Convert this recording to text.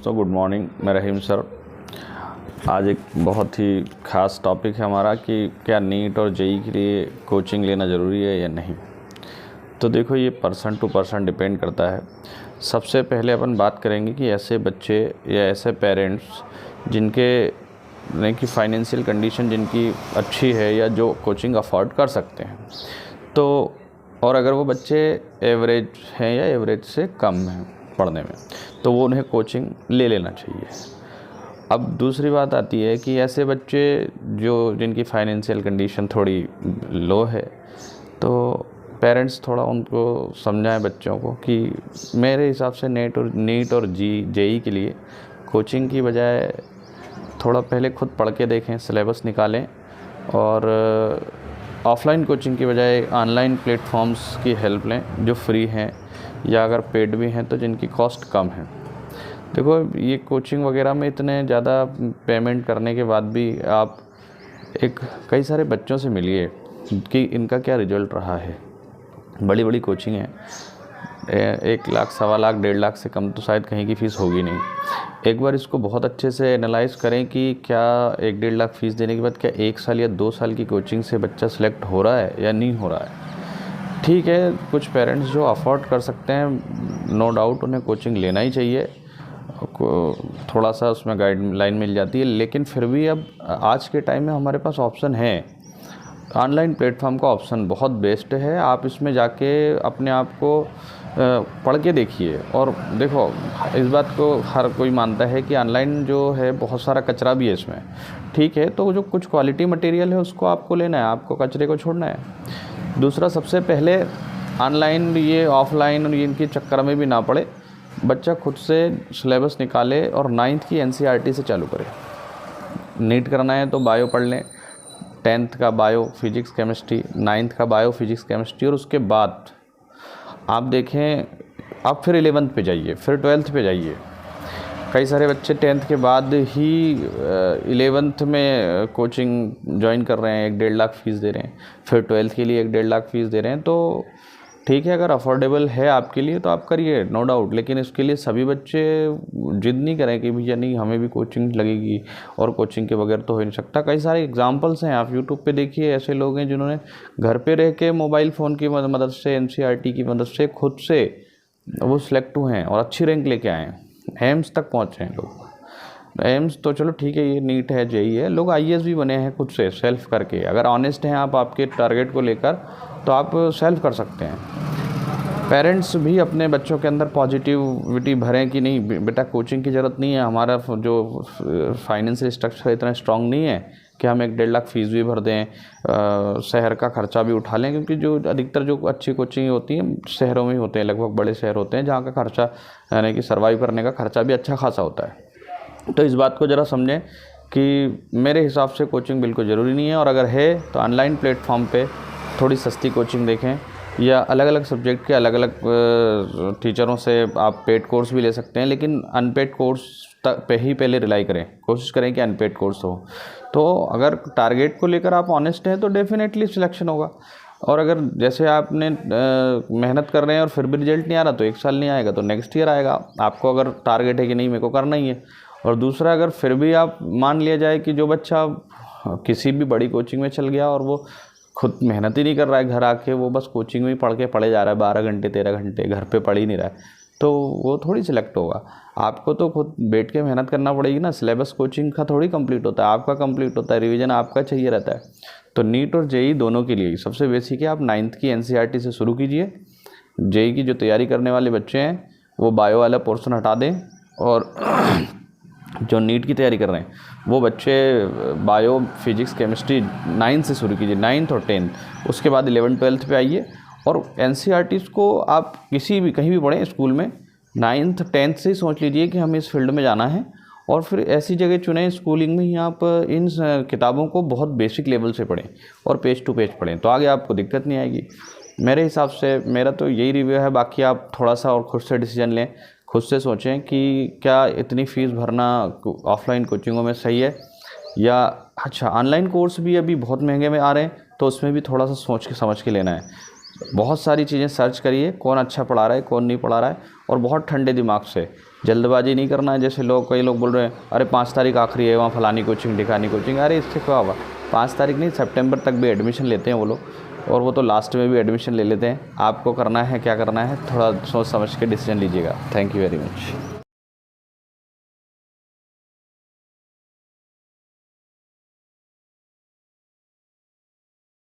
दोस्तों, good morning. मैं रहीम sir. आज एक बहुत ही ख़ास टॉपिक है हमारा कि क्या नीट और जेई के लिए कोचिंग लेना ज़रूरी है या नहीं। तो देखो, ये पर्सन टू पर्सन डिपेंड करता है। सबसे पहले अपन बात करेंगे कि ऐसे बच्चे या ऐसे पेरेंट्स जिनके यानी कि फाइनेंशियल कंडीशन जिनकी अच्छी है या जो कोचिंग अफोर्ड कर सकते हैं, तो और अगर वो बच्चे एवरेज हैं या एवरेज से कम हैं पढ़ने में, तो वो उन्हें कोचिंग ले लेना चाहिए। अब दूसरी बात आती है कि ऐसे बच्चे जिनकी फाइनेंशियल कंडीशन थोड़ी लो है, तो पेरेंट्स थोड़ा उनको समझाएं बच्चों को कि मेरे हिसाब से नीट और जेई के लिए कोचिंग की बजाय थोड़ा पहले खुद पढ़ के देखें, सिलेबस निकालें और ऑफ़लाइन कोचिंग की बजाय ऑनलाइन प्लेटफॉर्म्स की हेल्प लें जो फ्री हैं या अगर पेड भी हैं तो जिनकी कॉस्ट कम है। देखो, ये कोचिंग वगैरह में इतने ज़्यादा पेमेंट करने के बाद भी आप कई सारे बच्चों से मिलिए कि इनका क्या रिजल्ट रहा है। बड़ी बड़ी कोचिंग है, 1 लाख, 1.25 लाख, 1.5 लाख से कम तो शायद कहीं की फ़ीस होगी नहीं। एक बार इसको बहुत अच्छे से एनालाइज़ करें कि क्या 1-1.5 लाख फ़ीस देने के बाद क्या 1 साल या 2 साल की कोचिंग से बच्चा सिलेक्ट हो रहा है या नहीं हो रहा है। ठीक है, कुछ पेरेंट्स जो अफोर्ड कर सकते हैं, नो डाउट उन्हें कोचिंग लेना ही चाहिए, थोड़ा सा उसमें गाइडलाइन मिल जाती है। लेकिन फिर भी अब आज के टाइम में हमारे पास ऑप्शन है। ऑनलाइन प्लेटफॉर्म का ऑप्शन बहुत बेस्ट है। आप इसमें जाके अपने आप को पढ़ के देखिए। और देखो, इस बात को हर कोई मानता है कि ऑनलाइन जो है बहुत सारा कचरा भी है इसमें। ठीक है, तो जो कुछ क्वालिटी मटेरियल है उसको आपको लेना है, आपको कचरे को छोड़ना है। दूसरा, सबसे पहले ऑनलाइन ये ऑफ़लाइन और इनके चक्कर में भी ना पड़े, बच्चा खुद से सिलेबस निकाले और 9th की NCERT से चालू करे। नीट करना है तो बायो पढ़ लें, 10th का बायो फिजिक्स केमिस्ट्री, 9th का बायो फिजिक्स केमिस्ट्री, और उसके बाद आप देखें, आप फिर 11th पे जाइए, फिर 12th पे जाइए। कई सारे बच्चे 10th के बाद ही 11th में कोचिंग ज्वाइन कर रहे हैं, 1-1.5 लाख फ़ीस दे रहे हैं, फिर 12th के लिए 1-1.5 लाख फ़ीस दे रहे हैं। तो ठीक है, अगर अफोर्डेबल है आपके लिए तो आप करिए, नो डाउट। लेकिन इसके लिए सभी बच्चे जिद नहीं करें कि भैया नहीं, हमें भी कोचिंग लगेगी और कोचिंग के बगैर तो हो नहीं सकता। कई सारे एग्जांपल्स हैं, आप यूट्यूब पे देखिए, ऐसे लोग हैं जिन्होंने घर पे रह के मोबाइल फ़ोन की मदद से, NCERT की मदद से खुद से वो सिलेक्ट हुए हैं और अच्छी रैंक लेके आए हैं, एम्स तक पहुँचे हैं लोग। एम्स तो चलो ठीक है, ये नीट है, जेई है, लोग IAS भी बने हैं खुद से सेल्फ करके। अगर ऑनेस्ट हैं आप आपके टारगेट को लेकर तो आप सेल्फ कर सकते हैं। पेरेंट्स भी अपने बच्चों के अंदर पॉजिटिविटी भरें कि नहीं बेटा, कोचिंग की ज़रूरत नहीं है, हमारा जो फाइनेंशियल स्ट्रक्चर इतना स्ट्रांग नहीं है कि हम 1-1.5 लाख फ़ीस भी भर दें, शहर का खर्चा भी उठा लें, क्योंकि जो अधिकतर जो अच्छी कोचिंग होती हैं शहरों में ही होते हैं, लगभग बड़े शहर होते हैं जहाँ का खर्चा यानी कि सर्वाइव करने का खर्चा भी अच्छा खासा होता है। तो इस बात को ज़रा समझें कि मेरे हिसाब से कोचिंग बिल्कुल ज़रूरी नहीं है, और अगर है तो ऑनलाइन प्लेटफॉर्म पे थोड़ी सस्ती कोचिंग देखें, या अलग अलग सब्जेक्ट के अलग अलग टीचरों से आप पेड कोर्स भी ले सकते हैं। लेकिन अनपेड कोर्स पे ही पहले रिलाई करें, कोशिश करें कि अनपेड कोर्स हो। तो अगर टारगेट को लेकर आप ऑनेस्ट हैं तो डेफिनेटली सिलेक्शन होगा। और अगर जैसे आपने मेहनत कर रहे हैं और फिर भी रिजल्ट नहीं आ रहा, तो 1 साल नहीं आएगा तो नेक्स्ट ईयर आएगा। आपको अगर टारगेट है कि नहीं, मेरे को करना ही है। और दूसरा, अगर फिर भी आप मान लिया जाए कि जो बच्चा किसी भी बड़ी कोचिंग में चल गया और वो खुद मेहनत ही नहीं कर रहा है, घर आके वो बस कोचिंग में ही पढ़े जा रहा है 12 घंटे 13 घंटे, घर पे पढ़ ही नहीं रहा है, तो वो थोड़ी सिलेक्ट होगा। आपको तो खुद बैठ के मेहनत करना पड़ेगी ना। सिलेबस कोचिंग का थोड़ी कंप्लीट होता है, आपका कंप्लीट होता है, रिवीजन आपका चाहिए रहता है। तो नीट और जेई दोनों के लिए सबसे बेसिक है, आप 9th की NCERT से शुरू कीजिए। जेई की जो तैयारी करने वाले बच्चे हैं वो बायो वाला पोर्शन हटा दें, और जो नीट की तैयारी कर रहे हैं वो बच्चे बायो फिजिक्स केमिस्ट्री 9th से शुरू कीजिए, 9th और 10th। उसके बाद 11th 12th पे आइए, और NCERT को आप कहीं भी पढ़ें स्कूल में, 9th 10th से ही सोच लीजिए कि हमें इस फील्ड में जाना है, और फिर ऐसी जगह चुनें स्कूलिंग में ही आप इन किताबों को बहुत बेसिक लेवल से पढ़ें और पेज टू पेज पढ़ें, तो आगे आपको दिक्कत नहीं आएगी। मेरे हिसाब से मेरा तो यही रिव्यू है। बाकी आप थोड़ा सा और खुद से डिसीजन लें, खुद से सोचें कि क्या इतनी फ़ीस भरना ऑफ़लाइन कोचिंगों में सही है, या अच्छा ऑनलाइन कोर्स भी अभी बहुत महंगे में आ रहे हैं, तो उसमें भी थोड़ा सा सोच के समझ के लेना है। बहुत सारी चीज़ें सर्च करिए, कौन अच्छा पढ़ा रहा है, कौन नहीं पढ़ा रहा है, और बहुत ठंडे दिमाग से जल्दबाजी नहीं करना है। जैसे कई लोग बोल रहे हैं अरे 5 तारीख आखिरी है, वहाँ फलानी कोचिंग ढिकानी कोचिंग, अरे इससे क्या होगा, 5 तारीख नहीं, सितंबर तक भी एडमिशन लेते हैं वो लोग, और वो तो लास्ट में भी एडमिशन ले लेते हैं। आपको करना है क्या करना है, थोड़ा सोच समझ के डिसीजन लीजिएगा। Thank you very much.